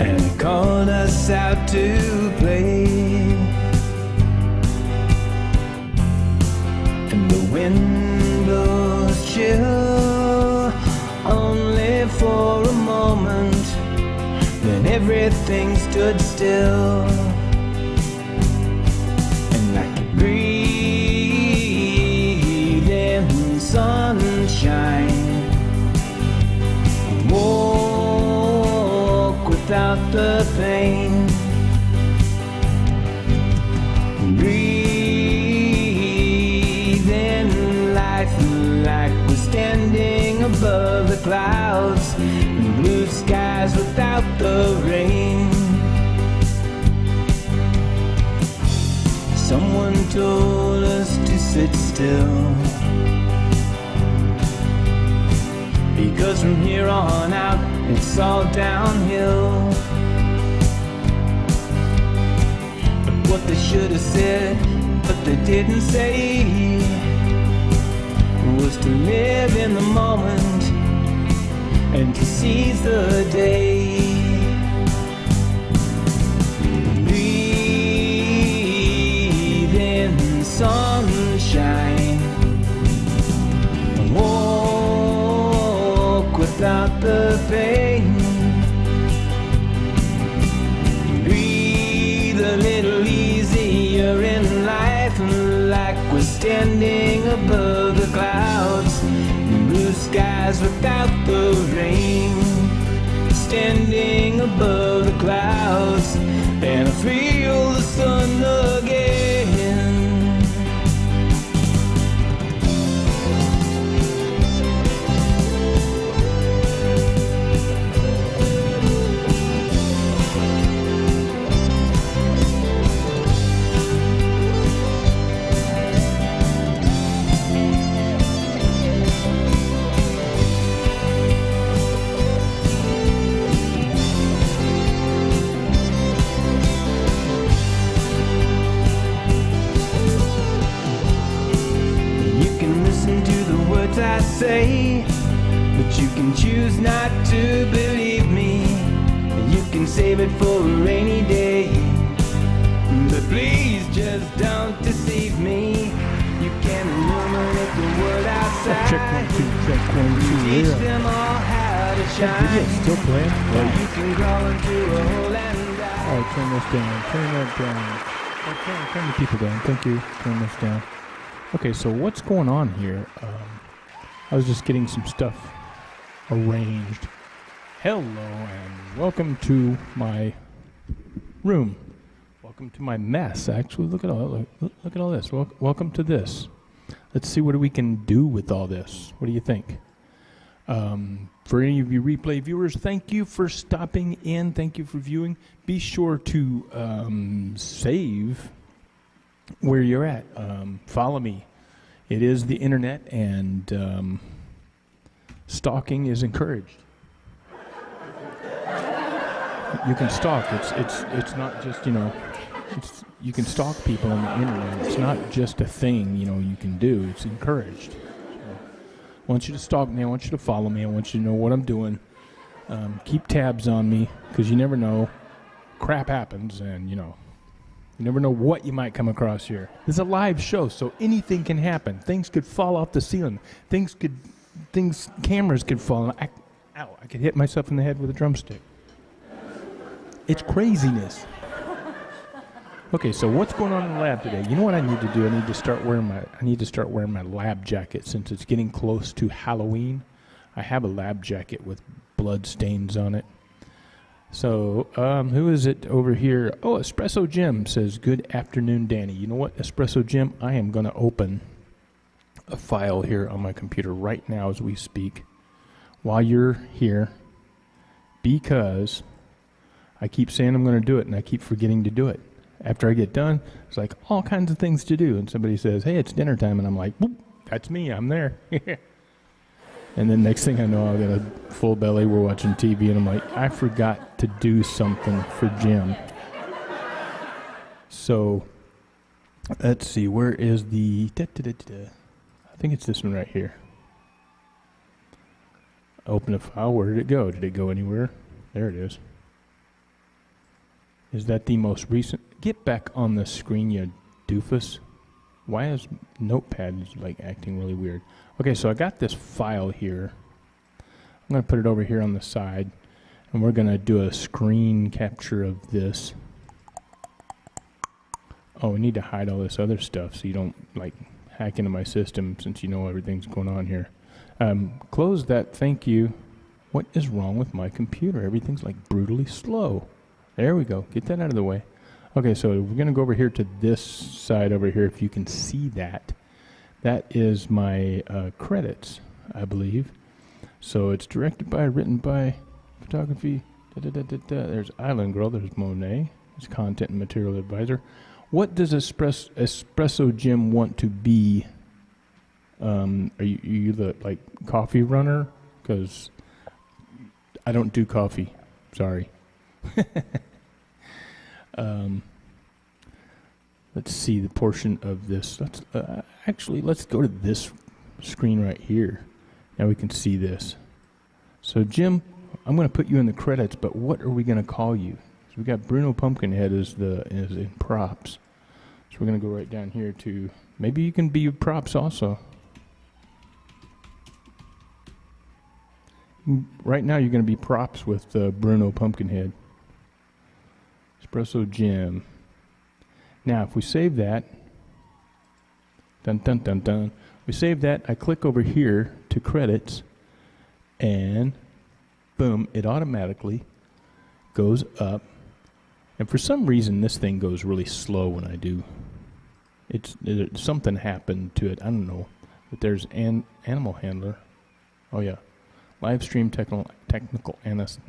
and he called us out to play. And the wind blows chill, only for a moment, then everything stood still. And I could breathe in sunshine, walk without the pain, breathe in life like we're standing above the clouds, and blue skies without the rain. Someone told us to sit still, because from here on out it's all downhill. But what they should have said, but they didn't say, was to live in the moment and to seize the day. Breathe in sunshine, walk without the pain, breathe a little easier in life, like we're standing above the clouds, blue skies without the rain, standing above the clouds, and I feel the sun again. I say, but you can choose not to believe me. You can save it for a rainy day, but please just don't deceive me. You can illuminate the world outside. Check 1 2 check 1 2. Teach them all how to shine. Is it still playing? Or you can crawl into a hole and die. All right, turn this down. Turn that down. Turn the people down. Thank you. Turn this down. Okay, so what's going on here? I was just getting some stuff arranged. Hello and welcome to my room. Welcome to my mess. Actually, look at all this. Welcome to this. Let's see what we can do with all this. What do you think? For any of you replay viewers, thank you for stopping in. Thank you for viewing. Be sure to save where you're at. Follow me. It is the internet, and stalking is encouraged. You can stalk. It's not just, you can stalk people on the internet. It's not just a thing, you can do. It's encouraged. So, I want you to stalk me. I want you to follow me. I want you to know what I'm doing. Keep tabs on me, because you never know. Crap happens, and, you never know what you might come across here. This is a live show, so anything can happen. Things could fall off the ceiling. Cameras could fall. I could hit myself in the head with a drumstick. It's craziness. Okay, so what's going on in the lab today? You know what I need to do? I need to start wearing my lab jacket, since it's getting close to Halloween. I have a lab jacket with blood stains on it. So, who is it over here? Oh, Espresso Jim says, good afternoon, Danny. You know what, Espresso Jim? I am going to open a file here on my computer right now as we speak while you're here, because I keep saying I'm going to do it, and I keep forgetting to do it. After I get done, there's like all kinds of things to do, and somebody says, hey, it's dinner time, and I'm like, whoop, that's me, I'm there. And then next thing I know, I've got a full belly, we're watching TV, and I'm like, I forgot to do something for Jim. So, let's see, where is the... I think it's this one right here. Open a file, where did it go? Did it go anywhere? There it is. Is that the most recent? Get back on the screen, you doofus. Why is Notepad like acting really weird? Okay, so I got this file here. I'm going to put it over here on the side, and we're going to do a screen capture of this. Oh, we need to hide all this other stuff so you don't like hack into my system, since you know everything's going on here. Close that, thank you. What is wrong with my computer? Everything's like brutally slow. There we go. Get that out of the way. Okay, so we're going to go over here to this side over here, if you can see that. That is my credits, I believe. So it's directed by, written by, photography. There's Island Girl. There's Monet. There's content and material advisor. What does Espresso Jim want to be? Are you the like coffee runner? Because I don't do coffee. Sorry. Let's see the portion of this. Let's go to this screen right here. Now we can see this. So Jim, I'm going to put you in the credits, but what are we going to call you? So we got Bruno Pumpkinhead is in props. So we're going to go right down here to, maybe you can be props also. Right now you're going to be props with Bruno Pumpkinhead. Espresso Jim. Now if we save that, dun dun dun dun, we save that, I click over here to credits, and boom, it automatically goes up. And for some reason this thing goes really slow when I do. Something happened to it, I don't know. But there's an animal handler. Oh yeah. Live stream technical analyst.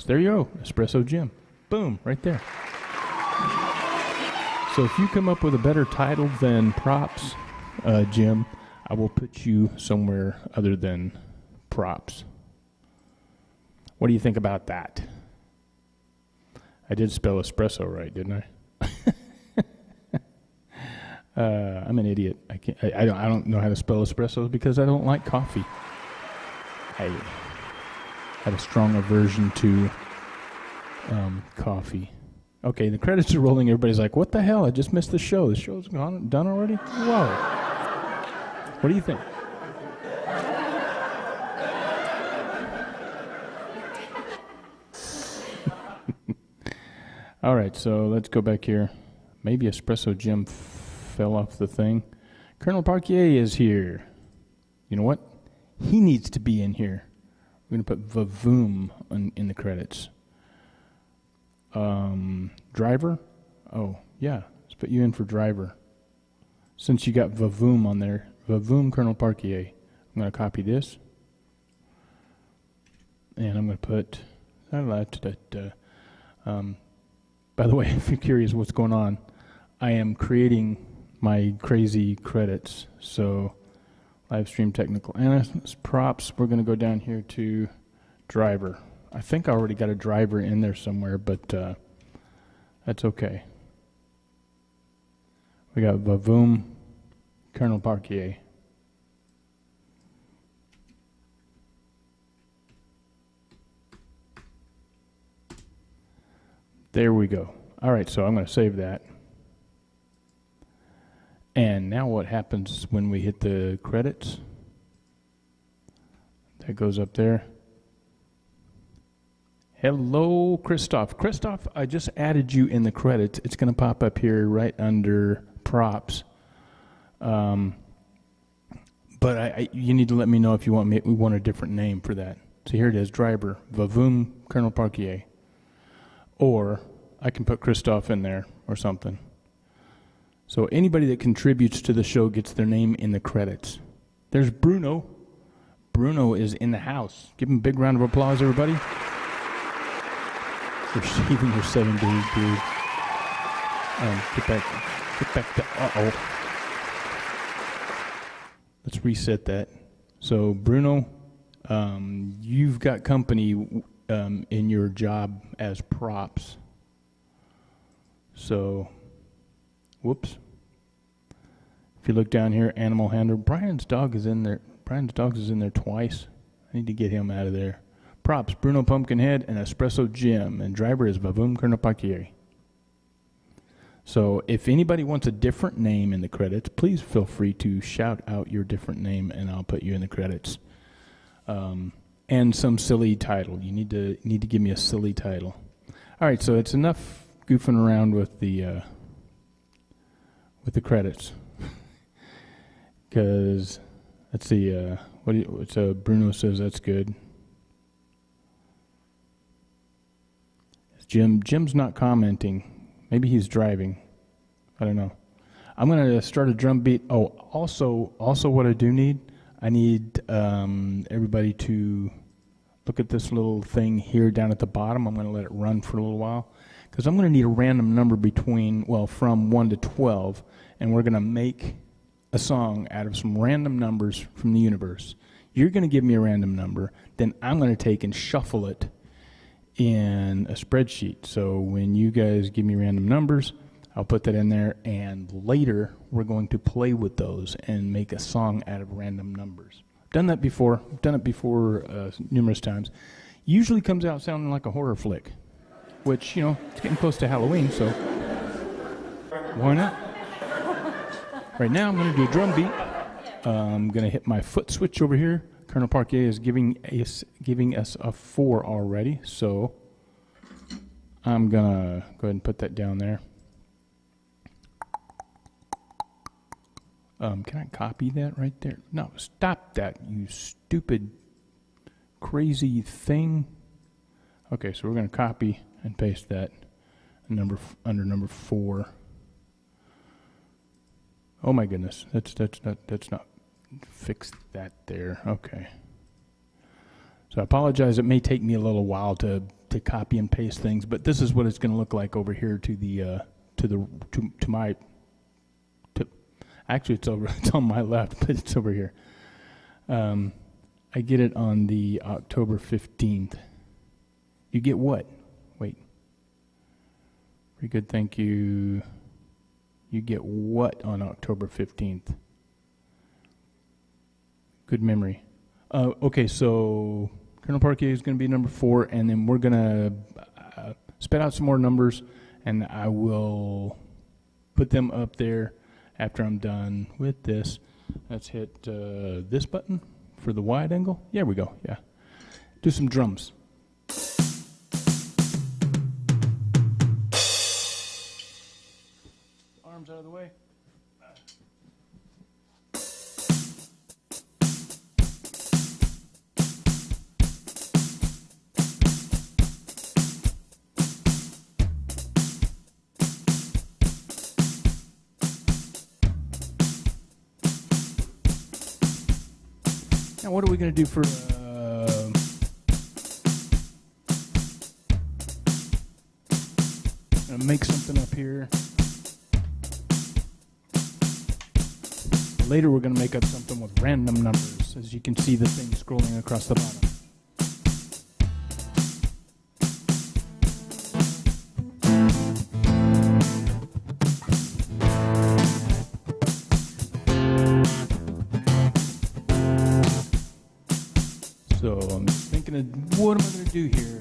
There you go, Espresso Jim. Boom, right there. So if you come up with a better title than props, Jim, I will put you somewhere other than props. What do you think about that? I did spell espresso right, didn't I? I'm an idiot. I don't know how to spell espresso because I don't like coffee. I have a strong aversion to coffee. Okay, the credits are rolling. Everybody's like, what the hell? I just missed the show. The show's done already? Whoa. What do you think? All right, so let's go back here. Maybe Espresso Jim fell off the thing. Colonel Parquier is here. You know what? He needs to be in here. We're going to put Vavoom in the credits. Driver? Oh, yeah. Let's put you in for driver. Since you got Vavoom on there, Vavoom Colonel Parquier. I'm going to copy this. And I'm going to put... by the way, if you're curious what's going on, I am creating my crazy credits. So, live stream technical analyst, props. We're going to go down here to driver. I think I already got a driver in there somewhere, but that's okay. We got Vavoom, Colonel Parquier. There we go. All right, so I'm going to save that. And now what happens when we hit the credits? That goes up there. Hello, Christoph. Christoph, I just added you in the credits. It's going to pop up here right under props. But you need to let me know if you want we want a different name for that. So here it is, driver, Vavoom, Colonel Parquier. Or I can put Christoph in there or something. So anybody that contributes to the show gets their name in the credits. There's Bruno. Bruno is in the house. Give him a big round of applause, everybody. For shaving your 7 days, dude. Get back to, uh-oh. Let's reset that. So, Bruno, you've got company in your job as props. So, whoops. If you look down here, animal handler. Brian's dog is in there. Brian's dog is in there twice. I need to get him out of there. Props, Bruno Pumpkinhead and Espresso Jim. And driver is Vavoom Colonel Parquier. So if anybody wants a different name in the credits, please feel free to shout out your different name, and I'll put you in the credits. And some silly title. You need to give me a silly title. All right, so it's enough goofing around with the credits. Because let's see, Bruno says that's good. Jim's not commenting. Maybe he's driving. I don't know. I'm gonna start a drum beat. Oh, also, what I need everybody to look at this little thing here down at the bottom. I'm gonna let it run for a little while because I'm gonna need a random number from 1 to 12, and we're gonna make a song out of some random numbers from the universe. You're gonna give me a random number, then I'm gonna take and shuffle it in a spreadsheet. So when you guys give me random numbers, I'll put that in there, and later we're going to play with those and make a song out of random numbers. I've done it before numerous times. Usually comes out sounding like a horror flick, which, it's getting close to Halloween, so why not? Right now I'm going to do a drum beat. I'm going to hit my foot switch over here. Colonel Parquet is giving us a 4 already, so I'm going to go ahead and put that down there. Can I copy that right there? No, stop that, you stupid, crazy thing. Okay, so we're going to copy and paste that under number 4. Oh my goodness, that's not. Fix that there. Okay. So I apologize. It may take me a little while to copy and paste things, but this is what it's going to look like over here actually it's on my left, but it's over here. I get it on the October 15th. You get what? Wait. Pretty good, thank you. You get what on October 15th? Good memory. Okay, so Colonel Parquet is going to be number 4, and then we're going to spit out some more numbers, and I will put them up there after I'm done with this. Let's hit this button for the wide angle. Yeah, we go. Yeah. Do some drums. Arms out of the way. Now, what are we going to do for make something up here. Later, we're going to make up something with random numbers, as you can see the thing scrolling across the bottom. So I'm thinking of what am I going to do here?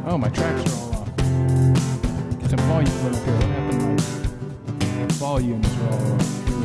Oh, my tracks are all off. Get some volume going up here. What happened? My volumes are all too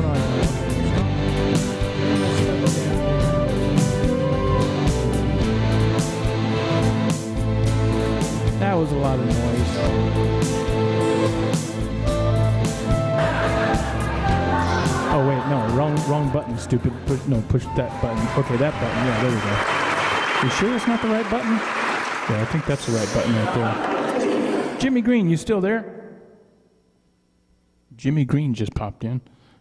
going on here? That was a lot of noise. Oh wait, no, wrong button, stupid. Push that button. Okay, that button. Yeah, there we go. You sure it's not the right button? Yeah, I think that's the right button right there. Jimmy Green, you still there? Jimmy Green just popped in.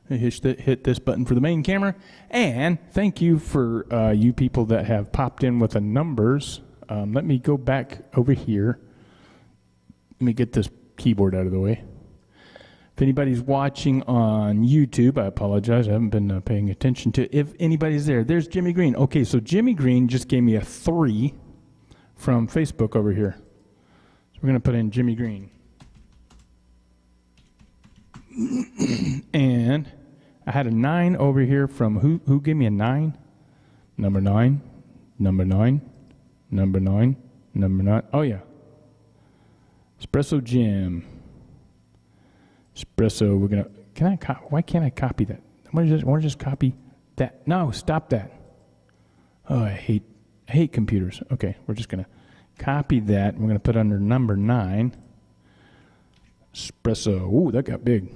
Hit this button for the main camera. And thank you for you people that have popped in with the numbers. Let me go back over here. Let me get this keyboard out of the way. If anybody's watching on YouTube, I apologize. I haven't been paying attention to. If anybody's there, there's Jimmy Green. Okay, so Jimmy Green just gave me a 3 from Facebook over here. So we're going to put in Jimmy Green. And I had a 9 over here from who gave me a 9? Number 9. Oh yeah. Espresso Jim. Espresso. Why can't I copy that? I want to just copy that. No, stop that. Oh, I hate computers. Okay, we're just gonna copy that. We're gonna put under number 9. Espresso. Ooh, that got big.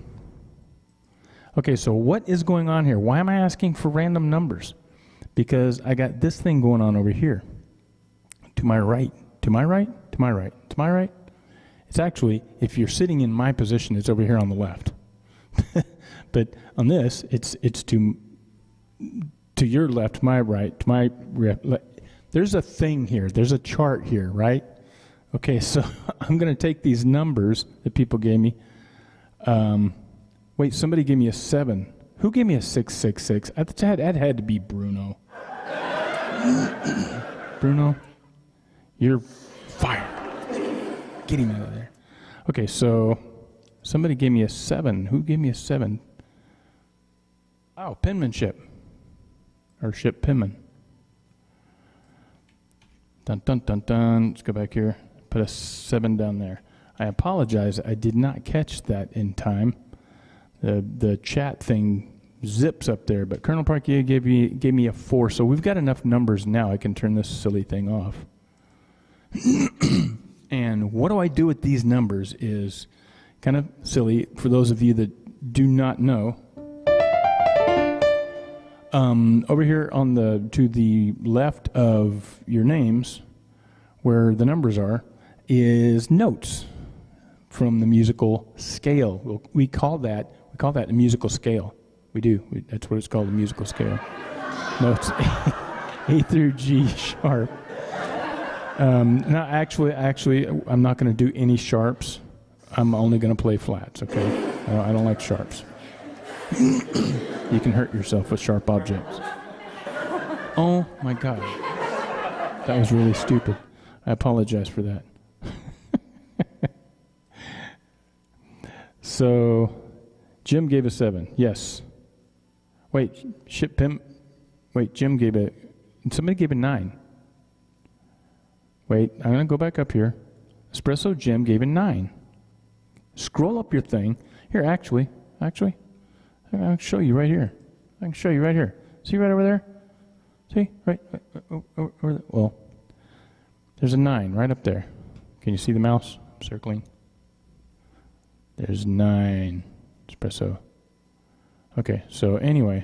Okay, so what is going on here? Why am I asking for random numbers? Because I got this thing going on over here. To my right. It's actually, if you're sitting in my position, it's over here on the left. But on this, it's to your left, my right, to my left. There's a thing here. There's a chart here, right? Okay, so I'm going to take these numbers that people gave me. Wait, somebody gave me a 7. Who gave me a 666? That had to be Bruno. Bruno, you're fired. Get him out of there. Okay, so somebody gave me a 7. Who gave me a 7? Oh, penmanship. Or ship penman. Dun, dun, dun, dun. Let's go back here. Put a 7 down there. I apologize. I did not catch that in time. The chat thing zips up there, but Colonel Parkier gave me a 4, so we've got enough numbers now. I can turn this silly thing off. And what do I do with these numbers is kind of silly for those of you that do not know. Over here to the left of your names, where the numbers are, is notes from the musical scale. We call that a musical scale. We do. That's what it's called, a musical scale. Notes A through G sharp. No, actually, I'm not going to do any sharps. I'm only going to play flats. Okay, I don't like sharps. You can hurt yourself with sharp objects. Oh my God, that was really stupid. I apologize for that. So, Jim gave a 7. Yes. Wait, Jim gave somebody gave a 9. Wait, I'm going to go back up here. Espresso Jim gave a 9. Scroll up your thing. Here, actually, I can show you right here. See right over there? See? Right over there. Well, there's a 9 right up there. Can you see the mouse? I'm circling. There's 9. Espresso. Okay, so anyway,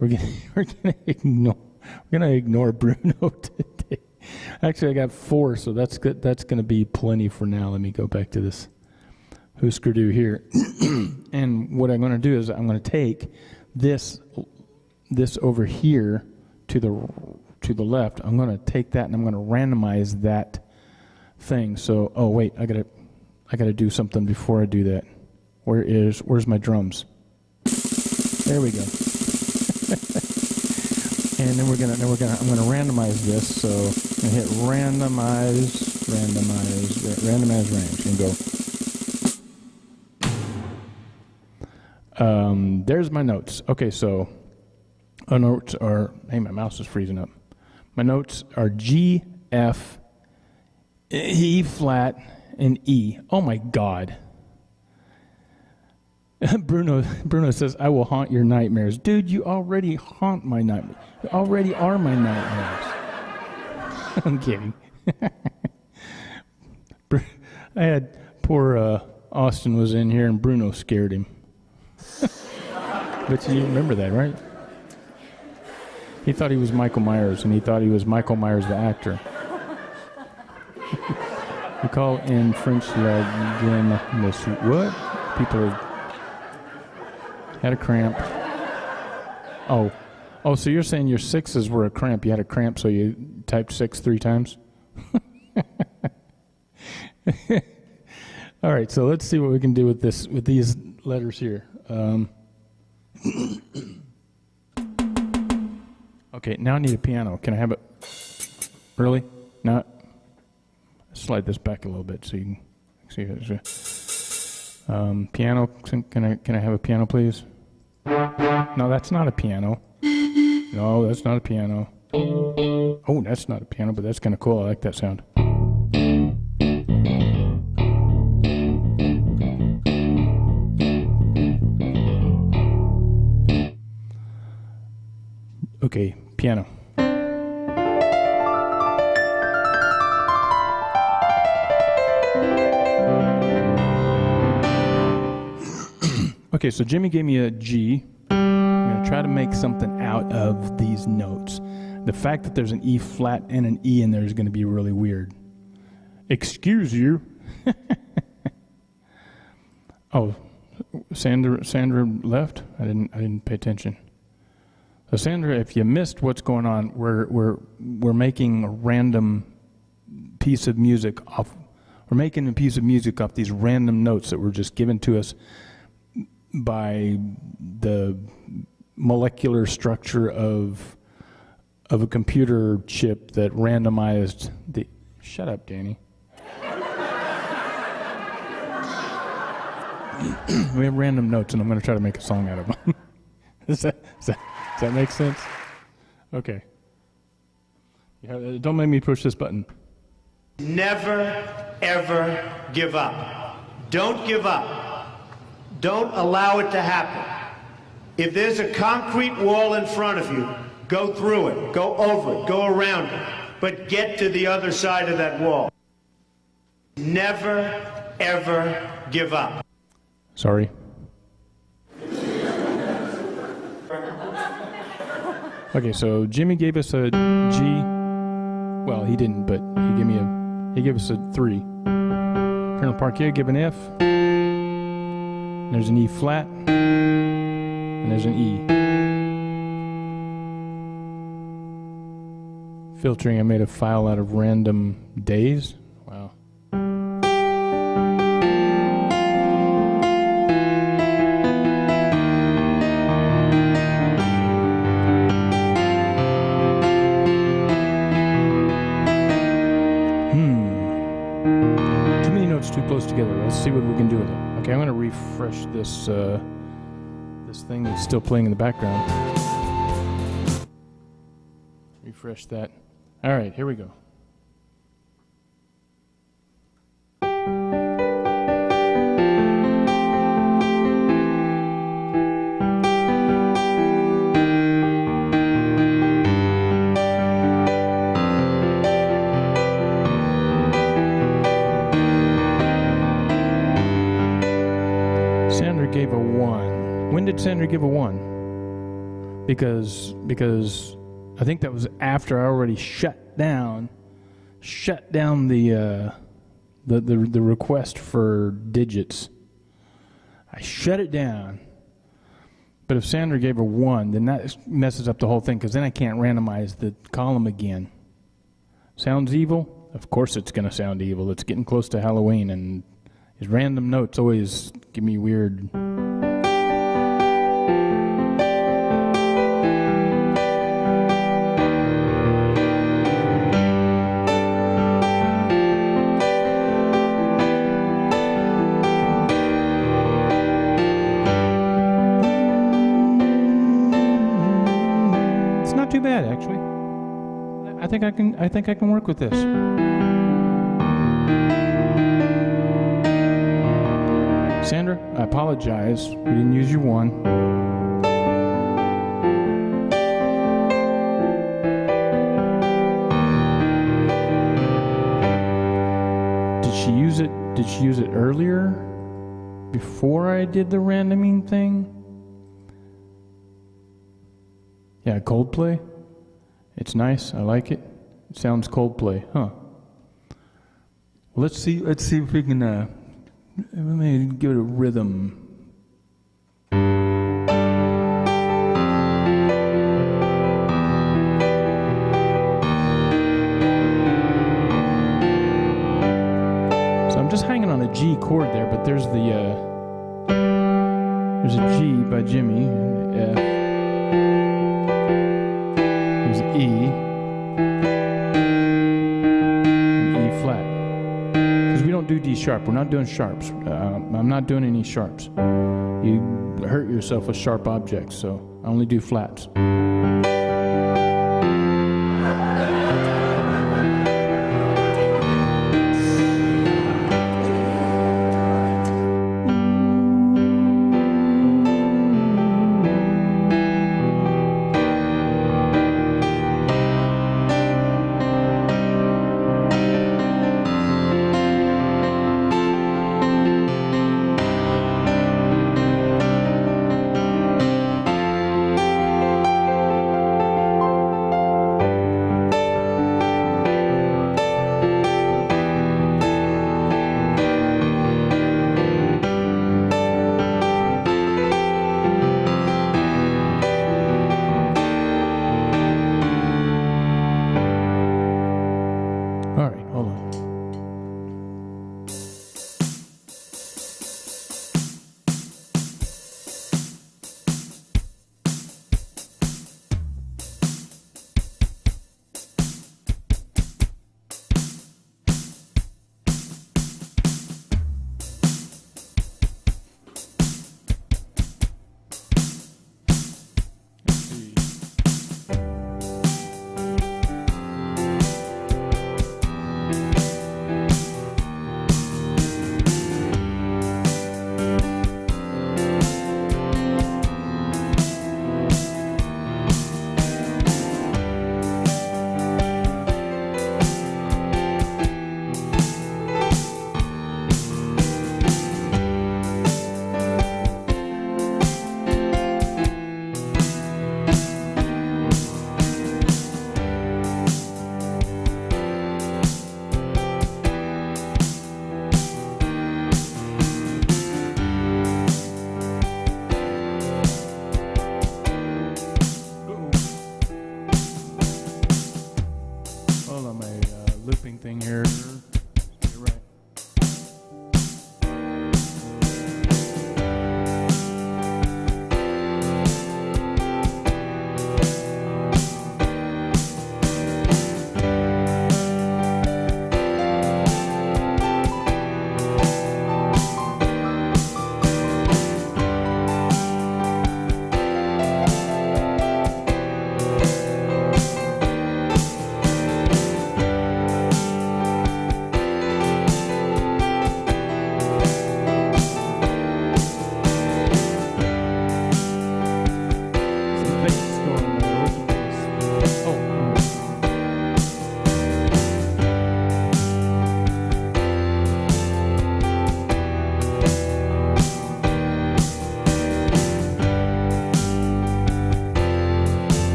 we're gonna ignore Bruno today. Actually, I got 4, so that's good. That's gonna be plenty for now. Let me go back to this Husker Du here, and what I'm gonna do is I'm gonna take this over here to the left. I'm gonna take that and I'm gonna randomize that thing. So, oh wait, I gotta do something before I do that. Where's my drums? There we go. And then I'm gonna randomize this. So I'm gonna hit randomize and go. There's my notes. Okay, so our notes are. Hey, my mouse is freezing up. My notes are G, F, E flat, and E. Oh my God. Bruno says, I will haunt your nightmares. Dude, you already haunt my nightmares. You already are my nightmares. I'm kidding. I had poor Austin was in here and Bruno scared him. But you remember that, right? He thought he was Michael Myers, and he thought he was Michael Myers the actor. We call in French la game monsieur. What? People are... Had a cramp. Oh, so you're saying your sixes were a cramp. You had a cramp, so you typed 6 3 times? All right, so let's see what we can do with these letters here. Okay, now I need a piano. Can I have it early? Not. Slide this back a little bit so you can see it. Piano. Can I have a piano, please? No, that's not a piano. No, that's not a piano. Oh, that's not a piano, but that's kind of cool. I like that sound. Okay, piano. Okay, so Jimmy gave me a G. I'm going to try to make something out of these notes. The fact that there's an E flat and an E in there is going to be really weird. Excuse you. Oh, Sandra left? I didn't pay attention. So Sandra, if you missed what's going on, we're making a random piece of music off. We're making a piece of music off these random notes that were just given to us by the molecular structure of a computer chip that randomized the... Shut up, Danny. We have random notes, and I'm going to try to make a song out of them. Does that make sense? Okay. Don't make me push this button. Never, ever give up. Don't give up. Don't allow it to happen. If there's a concrete wall in front of you, go through it, go over it, go around it, but get to the other side of that wall. Never, ever give up. Sorry. Okay, so Jimmy gave us a G. Well, he didn't, but he gave us a 3. Colonel Parquet gave an F. There's an E flat, and there's an E. Filtering, I made a file out of random days. Wow. Too many notes too close together. Let's see what we can do with it. Okay, I'm going to refresh this this thing that's still playing in the background. Refresh that. All right, here we go. Sandra gave a 1. When did Sandra give a 1? Because I think that was after I already shut down the request for digits. I shut it down. But if Sandra gave a 1, then that messes up the whole thing, because then I can't randomize the column again. Sounds evil? Of course it's going to sound evil. It's getting close to Halloween, and these random notes always give me weird... Too bad, actually. I think I can work with this. Sandra, I apologize. We didn't use your one. Did she use it? Did she use it earlier? Before I did the randoming thing? Yeah, Coldplay. It's nice. I like it. It sounds Coldplay, huh? Well, let's see if we can let me give it a rhythm. So I'm just hanging on a G chord there, but there's a G by Jimmy, F, there's an E, and E flat. Because we don't do D sharp. We're not doing sharps. I'm not doing any sharps. You hurt yourself with sharp objects, so I only do flats.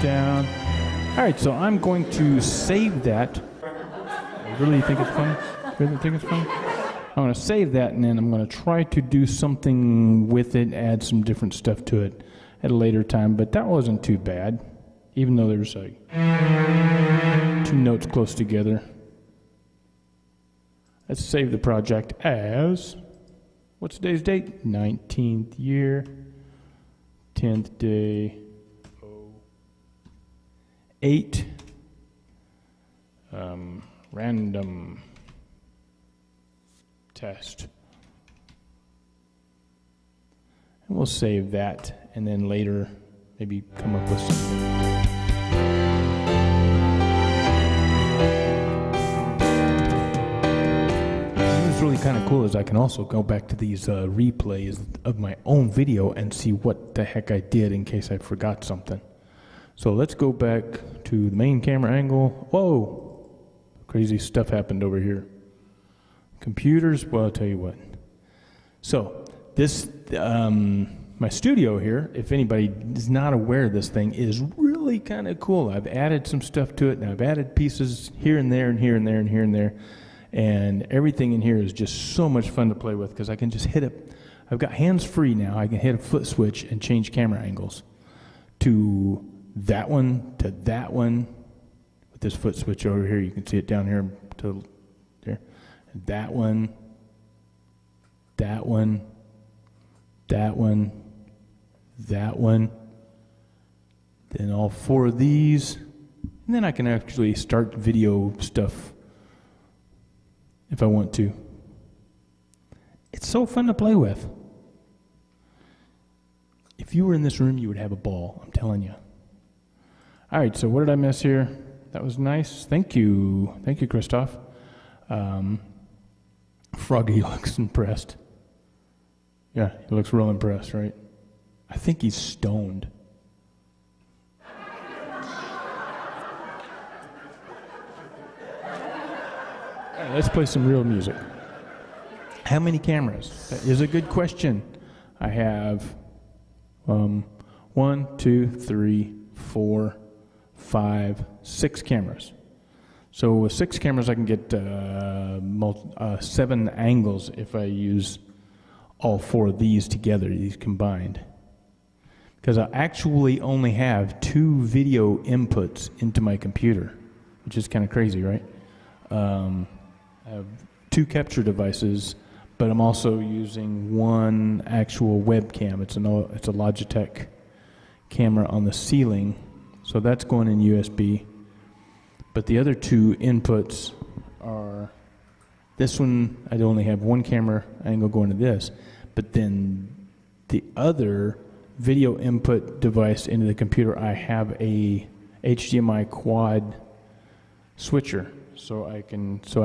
down. All right, so I'm going to save that. Really think it's fun? Really think it's fun? I'm going to save that, and then I'm going to try to do something with it, add some different stuff to it at a later time. But that wasn't too bad, even though there's like 2 notes close together. Let's save the project as, what's today's date? 19th year, 10th day, 8, random test. And we'll save that, and then later maybe come up with something. What's really kind of cool is I can also go back to these replays of my own video and see what the heck I did in case I forgot something. So let's go back to the main camera angle. Whoa! Crazy stuff happened over here. Computers, well, I'll tell you what. So this, my studio here, if anybody is not aware of this thing, is really kind of cool. I've added some stuff to it, and I've added pieces here and there and here and there and here and there. And everything in here is just so much fun to play with because I can just hit it. I've got hands-free now. I can hit a foot switch and change camera angles to that one, to that one. With this foot switch over here, you can see it down here to there. That one, that one, that one, that one. Then all 4 of these. And then I can actually start video stuff if I want to. It's so fun to play with. If you were in this room, you would have a ball, I'm telling you. All right, so what did I miss here? That was nice. Thank you. Thank you, Christoph. Froggy looks impressed. Yeah, he looks real impressed, right? I think he's stoned. All right, let's play some real music. How many cameras? That is a good question. I have 1, 2, 3, 4, 5, 6 cameras. So with 6 cameras, I can get 7 angles if I use all 4 of these together, these combined. Because I actually only have 2 video inputs into my computer, which is kind of crazy, right? I have 2 capture devices, but I'm also using 1 actual webcam. It's a Logitech camera on the ceiling, so that's going in USB. But the other 2 inputs are, this one, I only have 1 camera angle going to this, but then the other video input device into the computer, I have a HDMI quad switcher. So I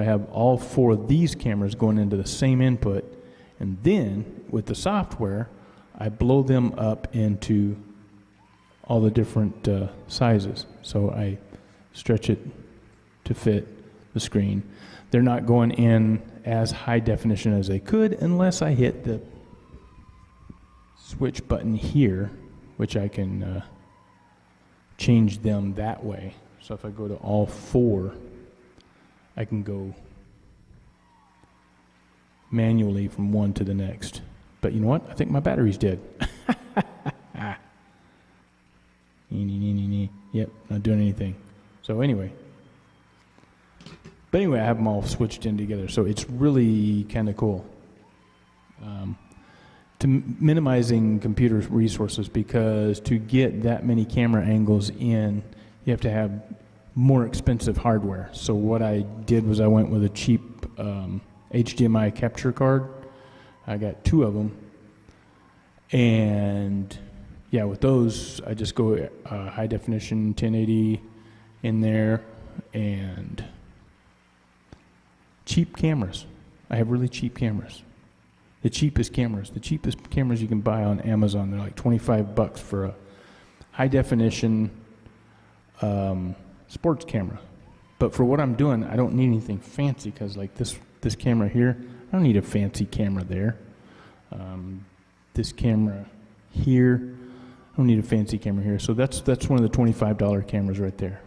have all 4 of these cameras going into the same input, and then with the software, I blow them up into all the different sizes. So I stretch it to fit the screen. They're not going in as high definition as they could unless I hit the switch button here, which I can change them that way. So if I go to all 4, I can go manually from one to the next. But you know what? I think my battery's dead. Yep, not doing anything. So anyway. But anyway, I have them all switched in together. So it's really kind of cool. To minimizing computer resources, because to get that many camera angles in, you have to have more expensive hardware. So what I did was I went with a cheap HDMI capture card. I got 2 of them. And yeah, with those, I just go high definition 1080 in there, and cheap cameras. I have really cheap cameras. The cheapest cameras you can buy on Amazon. They're like $25 for a high definition sports camera. But for what I'm doing, I don't need anything fancy, because like this camera here, I don't need a fancy camera there. This camera here, don't need a fancy camera here. So that's one of the $25 cameras right there.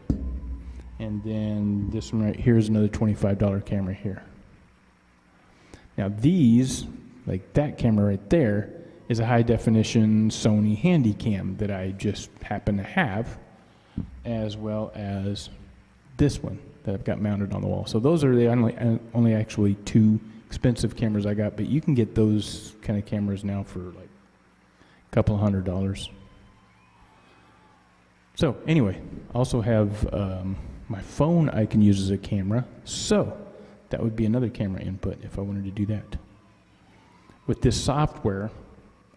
And then this one right here is another $25 camera here. Now these, like that camera right there, is a high definition Sony Handycam that I just happen to have, as well as this one that I've got mounted on the wall. So those are the only actually two expensive cameras I got, but you can get those kind of cameras now for like a couple of $100. So anyway, I also have my phone I can use as a camera, so that would be another camera input if I wanted to do that. With this software,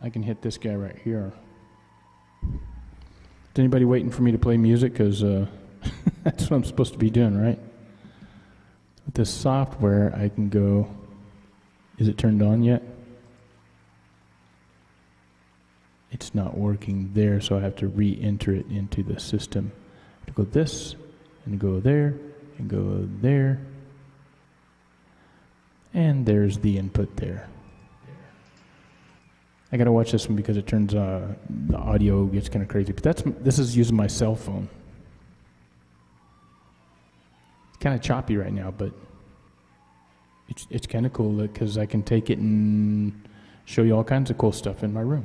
I can hit this guy right here. Is anybody waiting for me to play music? Because that's what I'm supposed to be doing, right? With this software, I can go, is it turned on yet? It's not working there, so I have to re-enter it into the system. I have to go this, and go there, and go there. And there's the input there. I gotta watch this one because it turns, the audio gets kind of crazy. But this is using my cell phone. It's kind of choppy right now, but it's kind of cool because I can take it and show you all kinds of cool stuff in my room.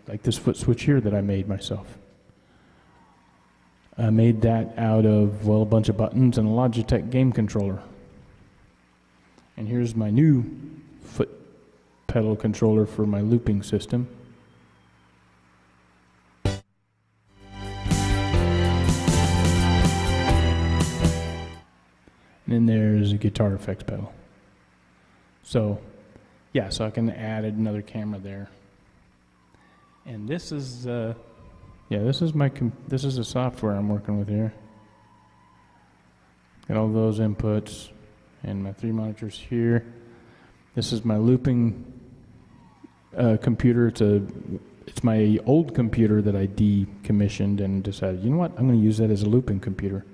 Like this foot switch here that I made myself. I made that out of, well, a bunch of buttons and a Logitech game controller. And here's my new foot pedal controller for my looping system. And then there's a guitar effects pedal. So, yeah, so I can add another camera there. And this is, this is the software I'm working with here. Got all those inputs and my 3 monitors here. This is my looping computer. It's my old computer that I decommissioned and decided, you know what, I'm going to use that as a looping computer.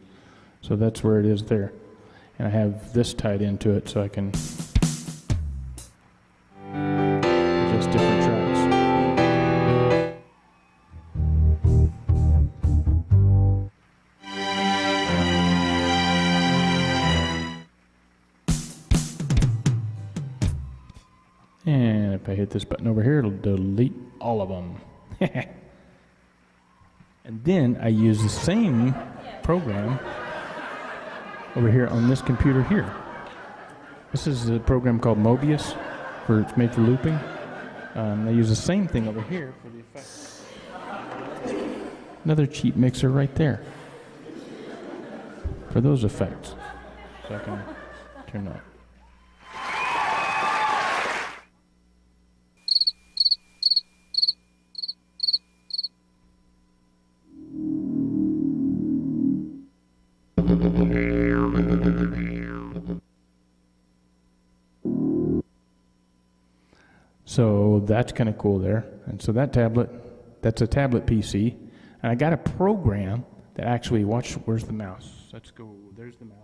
So that's where it is there. And I have this tied into it so I can adjust different tracks. And if I hit this button over here, it'll delete all of them. And then I use the same program over here on this computer here. This is a program called Mobius, it's made for looping. I use the same thing over here for the effects. Another cheap mixer right there for those effects. So I can turn that. So that's kind of cool there. And so that's a tablet PC. And I got a program that actually, where's the mouse? Let's go, there's the mouse.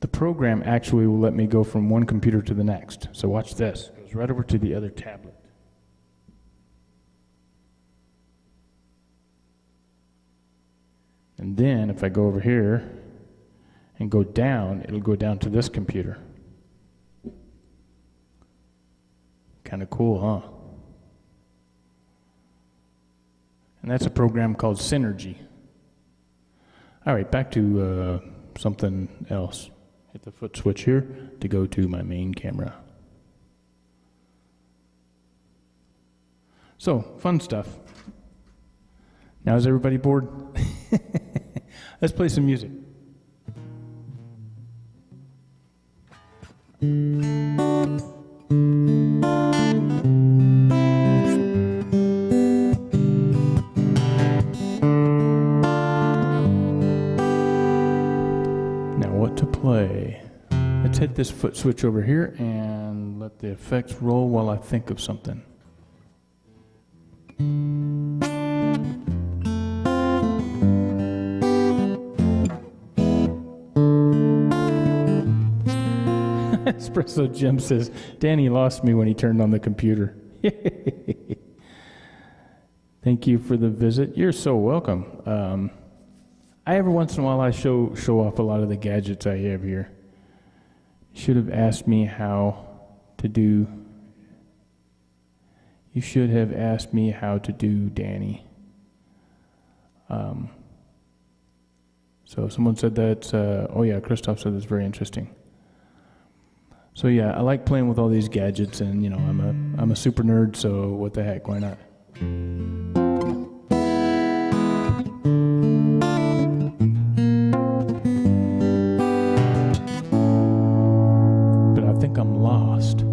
The program actually will let me go from one computer to the next. So watch this. It goes right over to the other tablet. And then if I go over here and go down, it'll go down to this computer. Kind of cool, huh? And that's a program called Synergy. All right, back to something else. Hit the foot switch here to go to my main camera. So, fun stuff. Now, is everybody bored? Let's play some music. Play. Let's hit this foot switch over here and let the effects roll while I think of something. Espresso Jim says, Danny lost me when he turned on the computer. Thank you for the visit. You're so welcome. Every once in a while I show off a lot of the gadgets I have here. You should have asked me how to do. You should have asked me how to do Danny. So someone said that. Oh yeah, Christoph said that's very interesting. So yeah, I like playing with all these gadgets, and you know, I'm a super nerd. So what the heck? Why not? But I think I'm lost.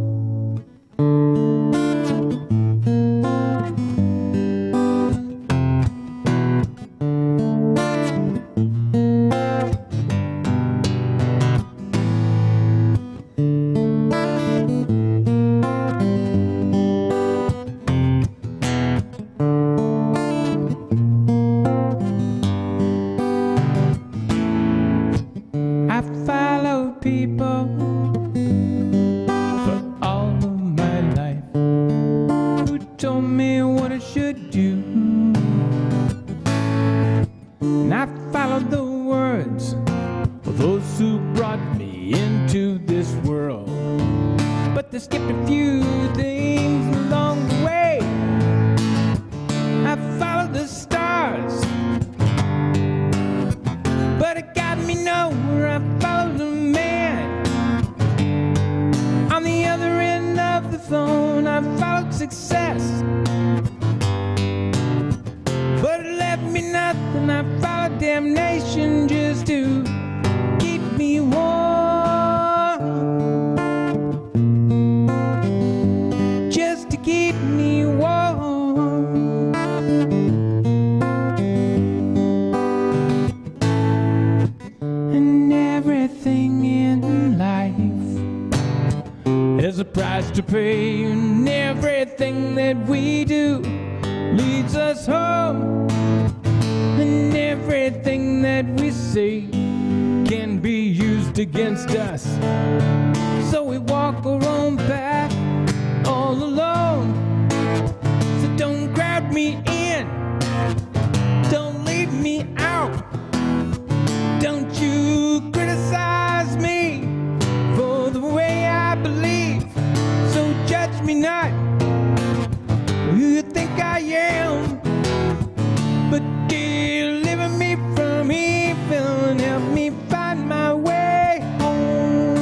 To pay, and everything that we do leads us home, and everything that we say can be used against us. So we walk our own path all alone. So don't grab me in, don't leave me out, don't you criticize me for the way I believe. So judge me not who you think I am, but deliver me from evil and help me find my way home.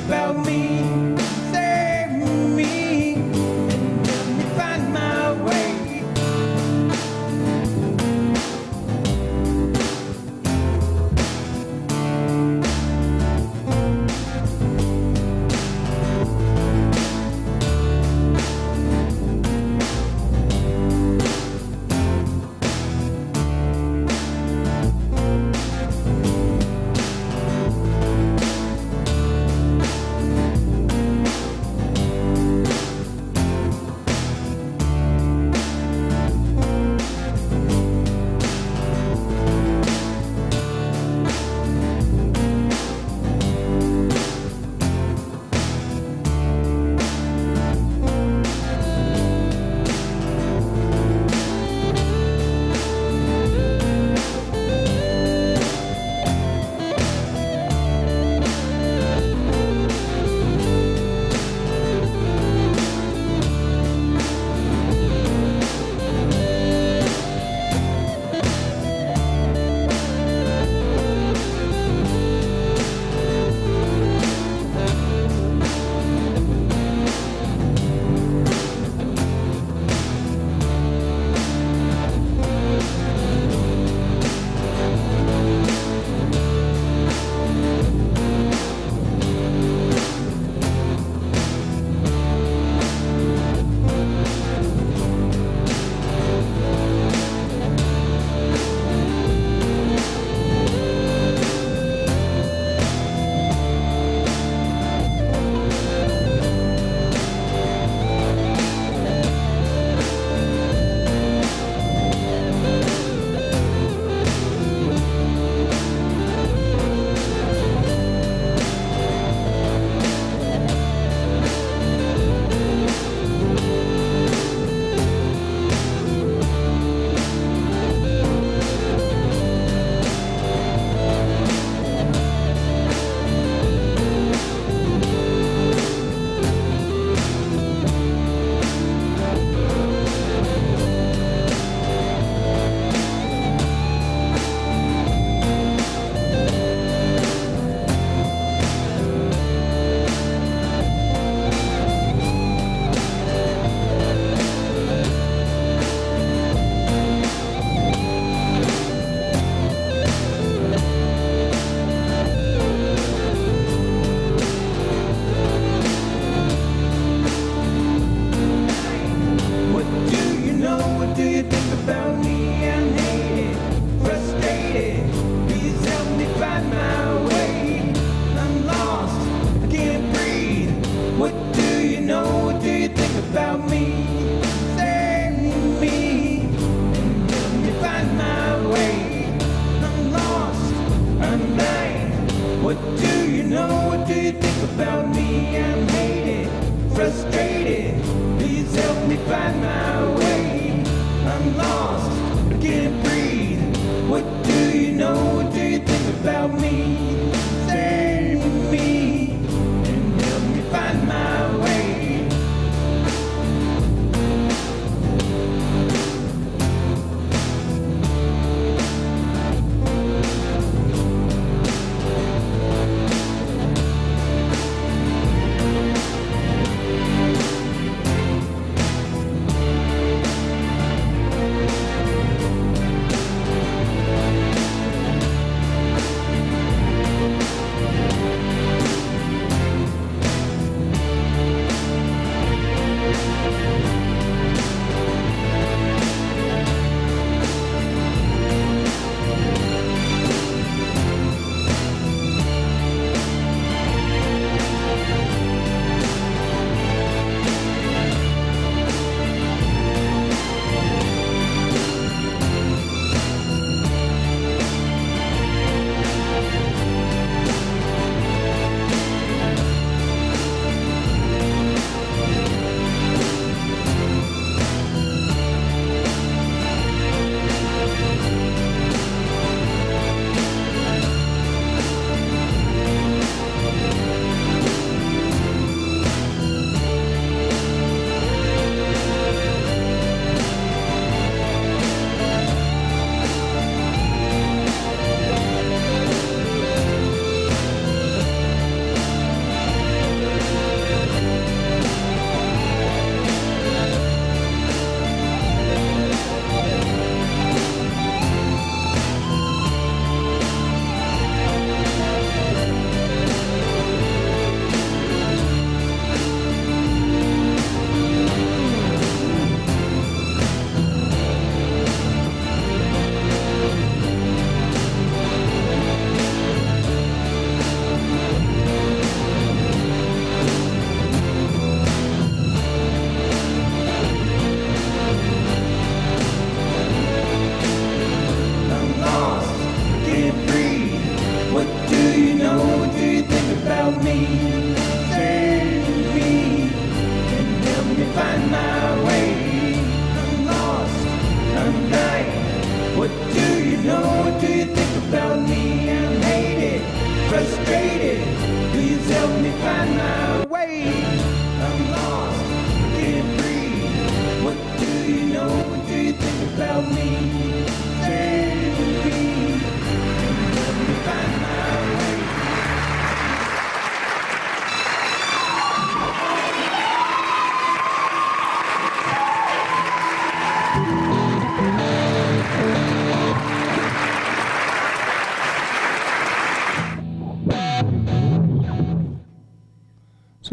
about me. Save me and help me find my way.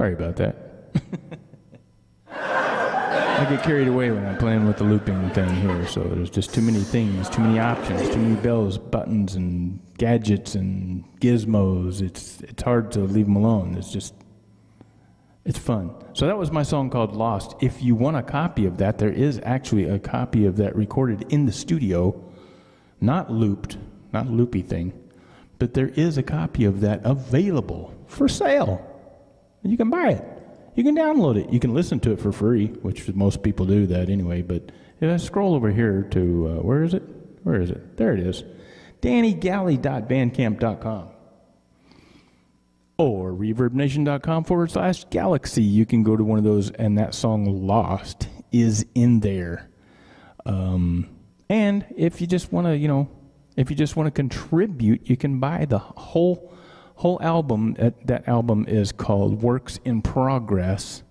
Sorry about that. I get carried away when I'm playing with the looping thing here, so there's just too many things, too many options, too many bells, buttons, and gadgets and gizmos. It's hard to leave them alone. It's fun. So that was my song called Lost. If you want a copy of that, there is actually a copy of that recorded in the studio, not looped, not a loopy thing, but there is a copy of that available for sale. You can buy it. You can download it. You can listen to it for free, which most people do that anyway. But if I scroll over here to, where is it? Where is it? There it is. DannyGally.bandcamp.com or ReverbNation.com/Galaxy. You can go to one of those, and that song Lost is in there. And if you just want to, if you just want to contribute, you can buy the whole album. That album is called Works in Progress.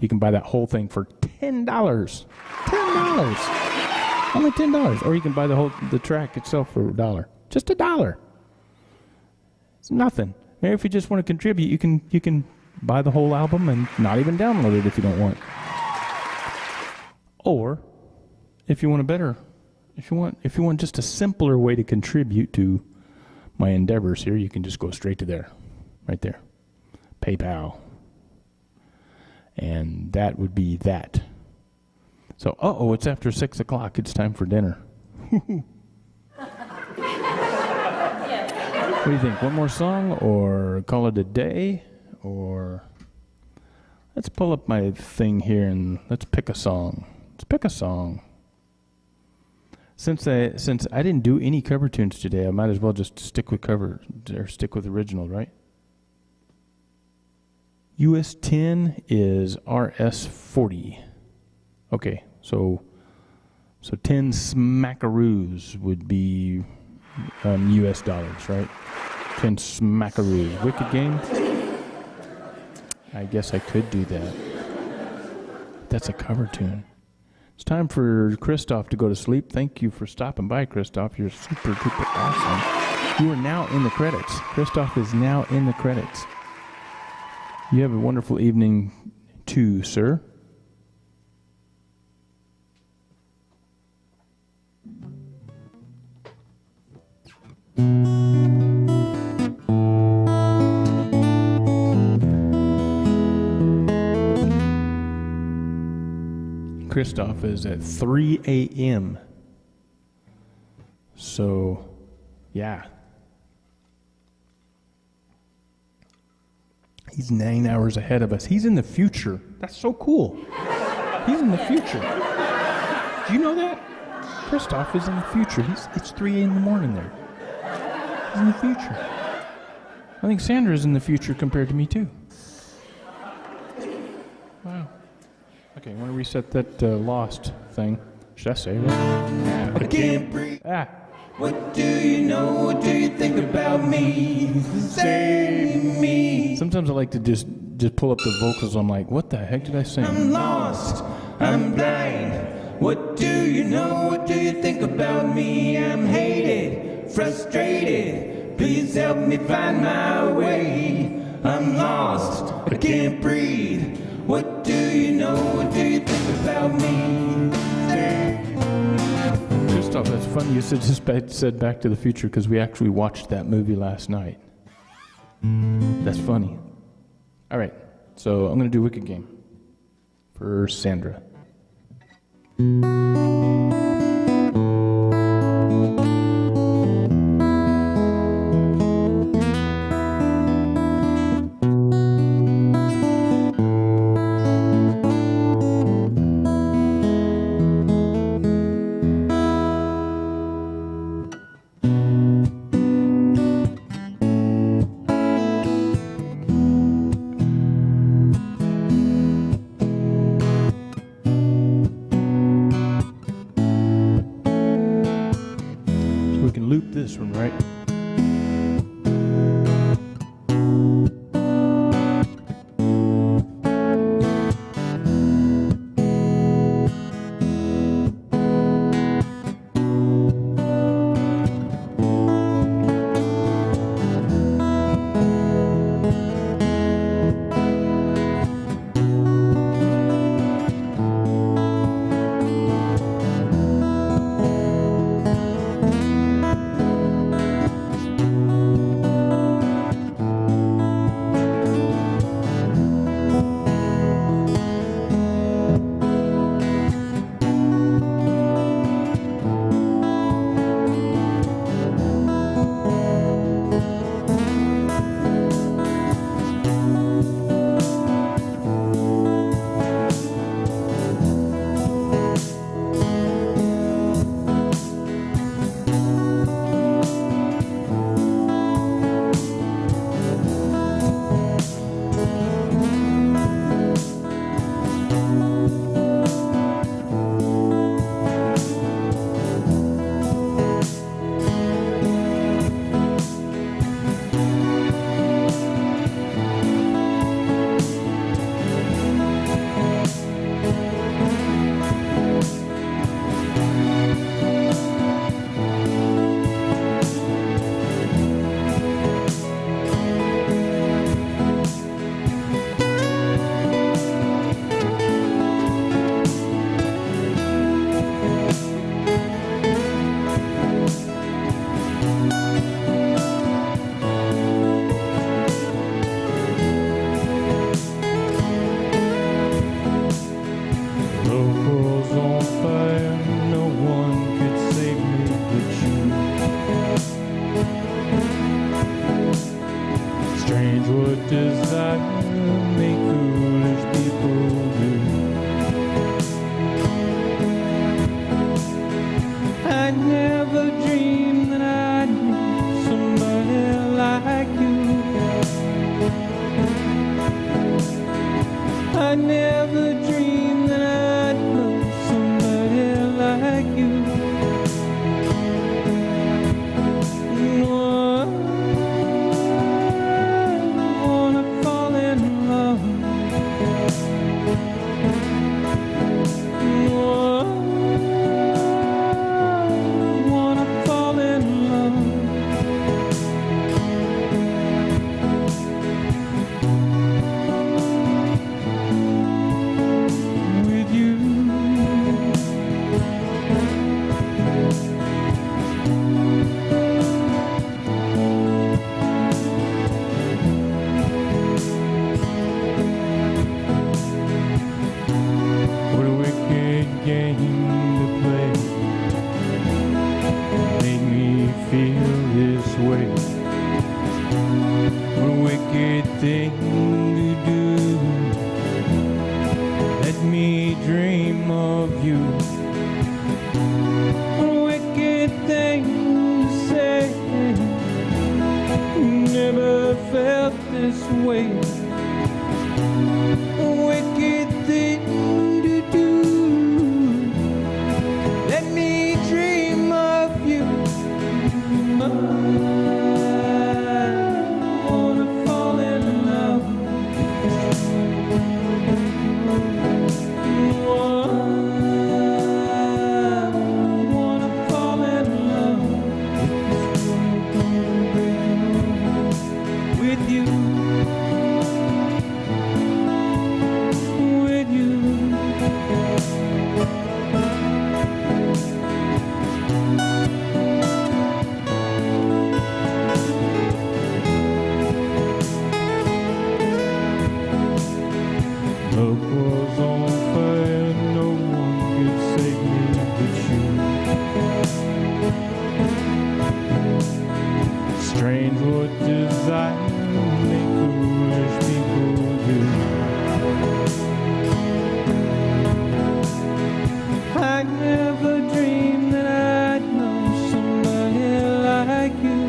You can buy that whole thing for $10. $10. Only $10. Or you can buy the track itself for $1. Just $1. It's nothing. Maybe if you just want to contribute, you can buy the whole album and not even download it if you don't want. Or if you want if you want just a simpler way to contribute to my endeavors here, you can just go straight to there, right there, PayPal, and that would be that. So, it's after 6 o'clock. It's time for dinner. What do you think? One more song, or call it a day, or let's pull up my thing here and let's pick a song. Let's pick a song. Since I didn't do any cover tunes today, I might as well just stick with original, right? US 10 is RS 40. Okay, so 10 smackaroos would be US dollars, right? 10 smackaroos. Wicked Game? I guess I could do that. That's a cover tune. It's time for Christoph to go to sleep. Thank you for stopping by, Christoph. You're super duper awesome. You are now in the credits. Christoph is now in the credits. You have a wonderful evening too, sir. Christoph is at 3 a.m. So, yeah. He's 9 hours ahead of us. He's in the future. That's so cool. He's in the future. Do you know that? Christoph is in the future. It's 3 in the morning there. He's in the future. I think Sandra is in the future compared to me, too. Wow. Okay, I want to reset that Lost thing. Should I save it? I can't breathe. Ah. What do you know? What do you think about me? Save me. Sometimes I like to just pull up the vocals. I'm like, what the heck did I sing? I'm lost. I'm blind. What do you know? What do you think about me? I'm hated, frustrated. Please help me find my way. I'm lost. I can't breathe. What do you know? What do you think about me? Christoph, that's funny you said Back to the Future, because we actually watched that movie last night. That's funny. All right, so I'm going to do Wicked Game for Sandra. This one, right? I never dreamed that I'd meet somebody like you. I never dreamed that I'd love somebody like you. No, I wanna fall in love. No, I wanna fall in love. With you. What a wicked game to play. Make me feel this way. What a wicked thing to do. Let me dream of you. What a wicked thing to say. Never felt this way. A wicked thing to do. Let me dream of you. I wanna fall in love. Wanna fall in love with you, with you. Love was on fire, no one could save me but you. Strange what desire make foolish people do. I never dreamed that I'd know somebody like you.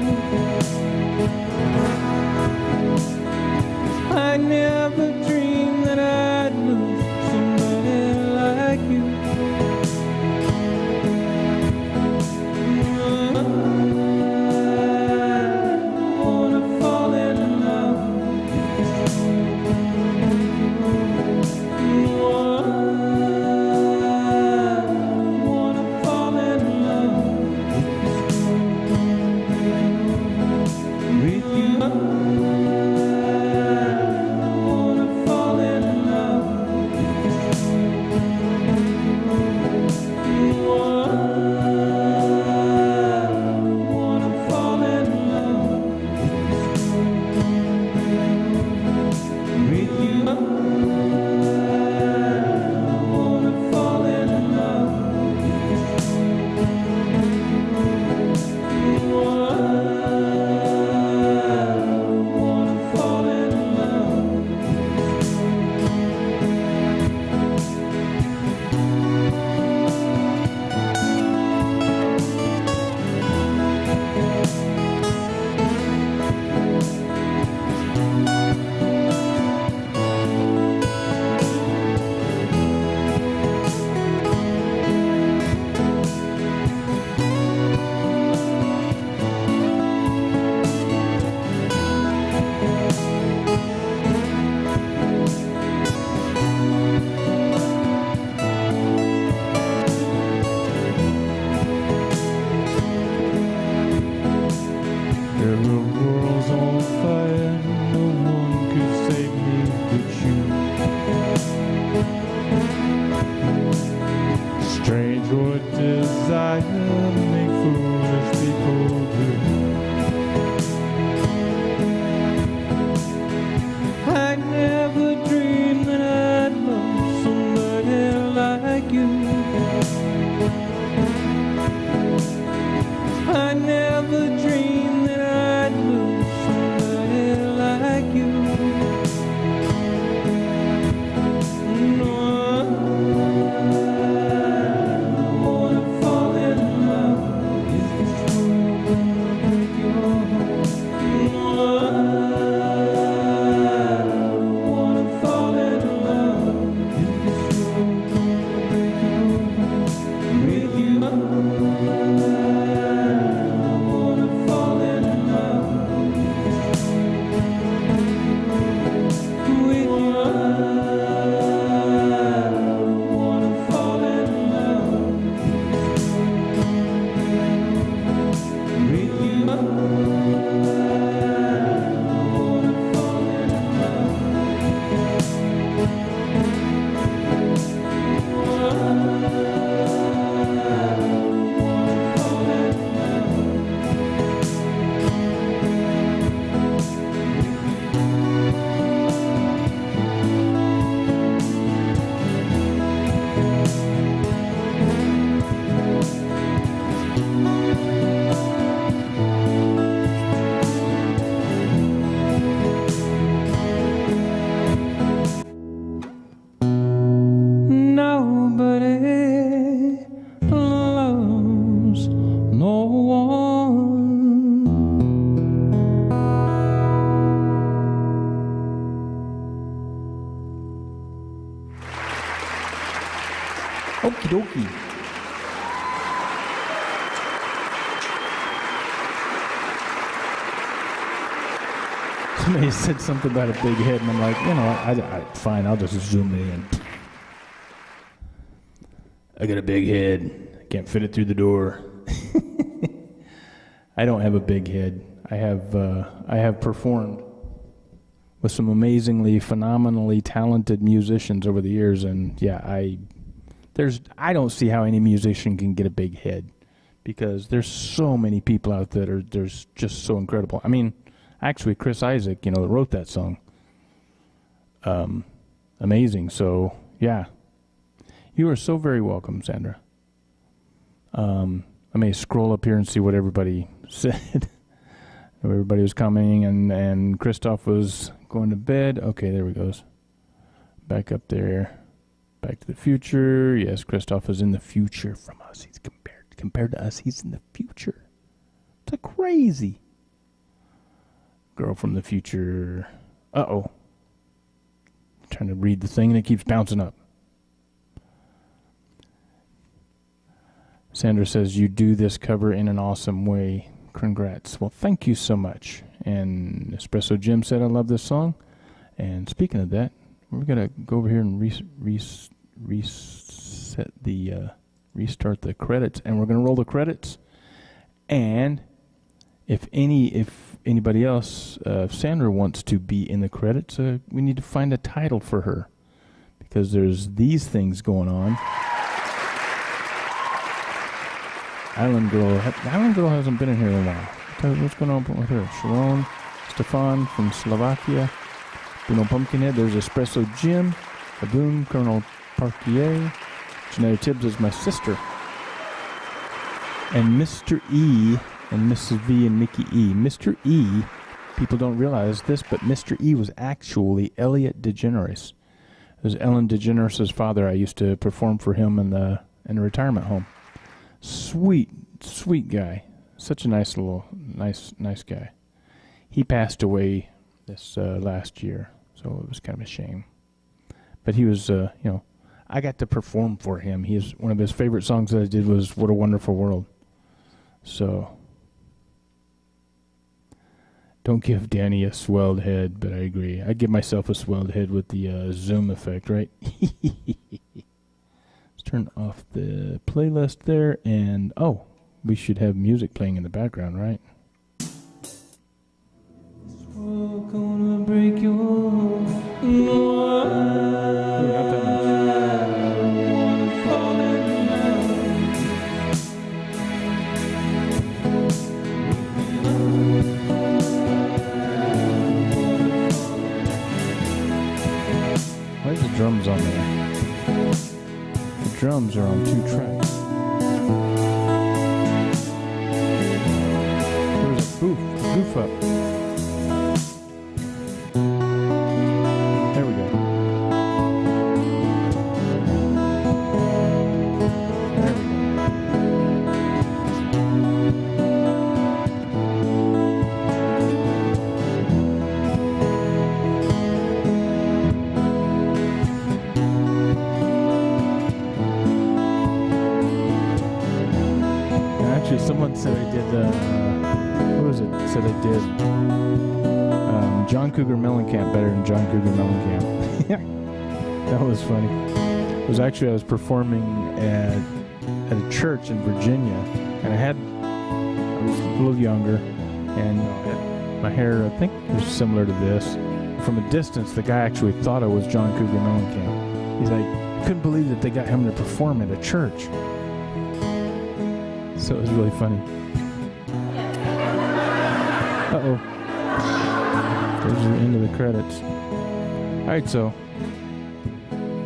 I never dreamed that I'd lose somebody like you. I wanna fall in Nobody loves no one. Okie dokie. Somebody said something about a big head, and I'm like, you know, fine, I'll just zoom it in. I got a big head. I can't fit it through the door. I don't have a big head. I have performed with some amazingly, phenomenally talented musicians over the years, and yeah, I don't see how any musician can get a big head, because there's so many people out there that are just so incredible. I mean, actually, Chris Isaac, you know, that wrote that song. Amazing. So yeah. You are so very welcome, Sandra. I may scroll up here and see what everybody said. Everybody was commenting, and Christoph was going to bed. Okay, there we goes. Back up there. Back to the future. Yes, Christoph is in the future from us. He's compared to us. He's in the future. It's like crazy. Girl from the future. Uh-oh. I'm trying to read the thing, and it keeps bouncing up. Sandra says, you do this cover in an awesome way. Congrats. Well, thank you so much. And Espresso Jim said, I love this song. And speaking of that, we're going to go over here and restart the credits. And we're going to roll the credits. And if anybody else, if Sandra wants to be in the credits, we need to find a title for her. Because there's these things going on. Island Girl hasn't been in here in a while. What's going on with her? Sharon, Stefan from Slovakia, Bruno Pumpkinhead, there's Espresso Jim, Baboon, Colonel Parquier, Janetta Tibbs is my sister, and Mr. E and Mrs. V and Mickey E. Mr. E, people don't realize this, but Mr. E was actually Elliot DeGeneres. It was Ellen DeGeneres' father. I used to perform for him in a retirement home. Sweet guy. Such a nice guy. He passed away this last year, so it was kind of a shame. But he was, I got to perform for him. One of his favorite songs that I did was "What a Wonderful World." So, don't give Danny a swelled head, but I agree. I give myself a swelled head with the zoom effect, right? Turn off the playlist there, and we should have music playing in the background, right? We're gonna break your Why is the drums on there? Drums are on 2 tracks. There was a goof up. There we go. Someone said I did, what was it? Said I did John Cougar Mellencamp better than John Cougar Mellencamp. That was funny. It was actually, I was performing at a church in Virginia, and I was a little younger, and my hair, I think, was similar to this. From a distance, the guy actually thought I was John Cougar Mellencamp. He's like, couldn't believe that they got him to perform at a church. So it was really funny. Uh-oh. There's the end of the credits. Alright, so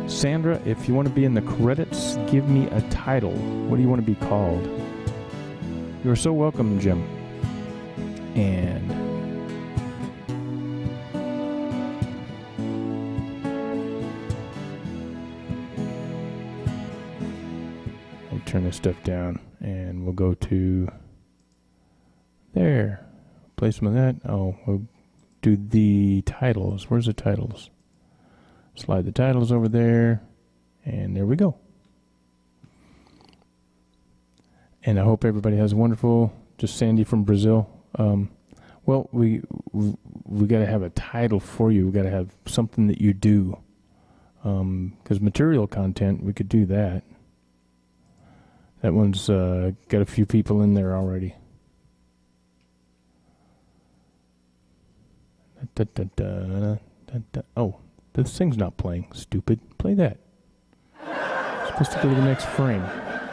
Sandra, if you want to be in the credits, give me a title. What do you want to be called? You're so welcome, Jim. And I'll turn this stuff down, and we'll go to there. Placement of that. Oh, we'll do the titles. Where's the titles? Slide the titles over there, and there we go. And I hope everybody has a wonderful. Just Sandy from Brazil. Well, we got to have a title for you. We got to have something that you do. Because material content, we could do that. That one's got a few people in there already. Oh, this thing's not playing. Stupid. Play that. It's supposed to go to the next frame.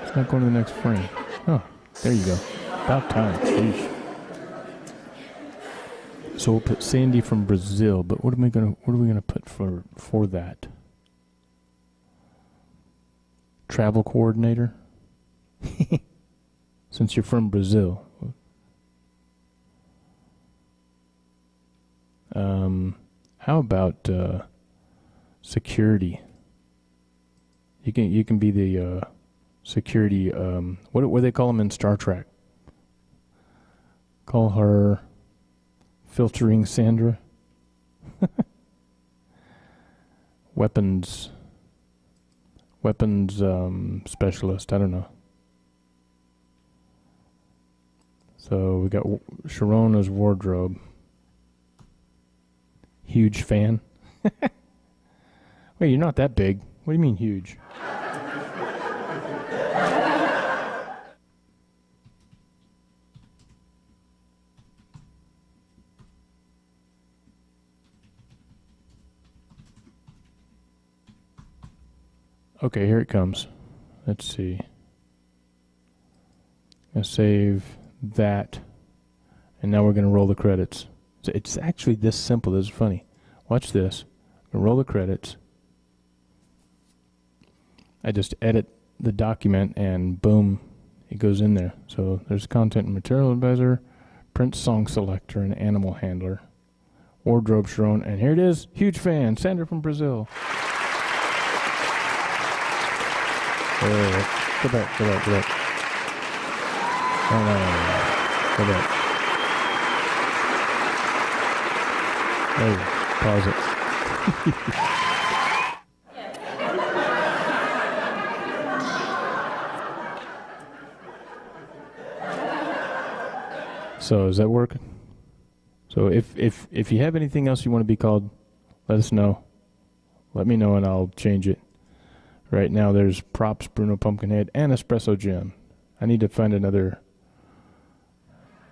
It's not going to the next frame. Oh, there you go. About time. Jeez. So we'll put Sandy from Brazil, but what are we gonna put for that? Travel coordinator? Since you're from Brazil. How about security? You can be the security. What do they call them in Star Trek? Call her filtering Sandra. Weapons specialist. I don't know. So we got Sharon as wardrobe. Huge fan. Wait, you're not that big. What do you mean huge? Okay, here it comes. Let's see. I'm going to save that. And now we're going to roll the credits. So it's actually this simple. This is funny. Watch this. I'm going to roll the credits. I just edit the document and boom, it goes in there. So there's content and material advisor, print song selector, and animal handler. Wardrobe Sharon. And here it is. Huge fan. Sandra from Brazil. Go back. No. Go back. Oh, pause it. So is that working? So if you have anything else you want to be called, let us know. Let me know and I'll change it. Right now there's Props, Bruno Pumpkinhead, and Espresso Jim. I need to find another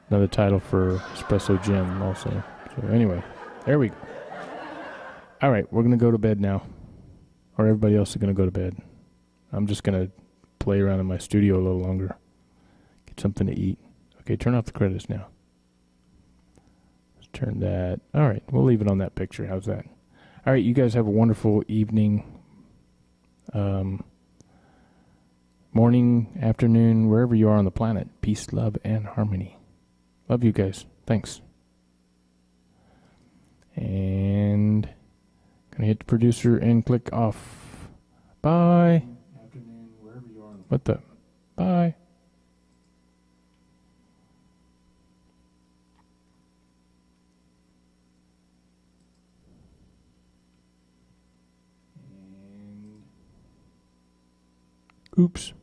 title for Espresso Jim also. So anyway, there we go. All right, we're going to go to bed now. Or everybody else is going to go to bed. I'm just going to play around in my studio a little longer. Get something to eat. Okay, turn off the credits now. Let's turn that. All right, we'll leave it on that picture. How's that? All right, you guys have a wonderful evening. Morning, afternoon, wherever you are on the planet. Peace, love, and harmony. Love you guys. Thanks. And gonna hit the producer and click off. Bye. Afternoon, wherever you are. What the? Bye. Oops.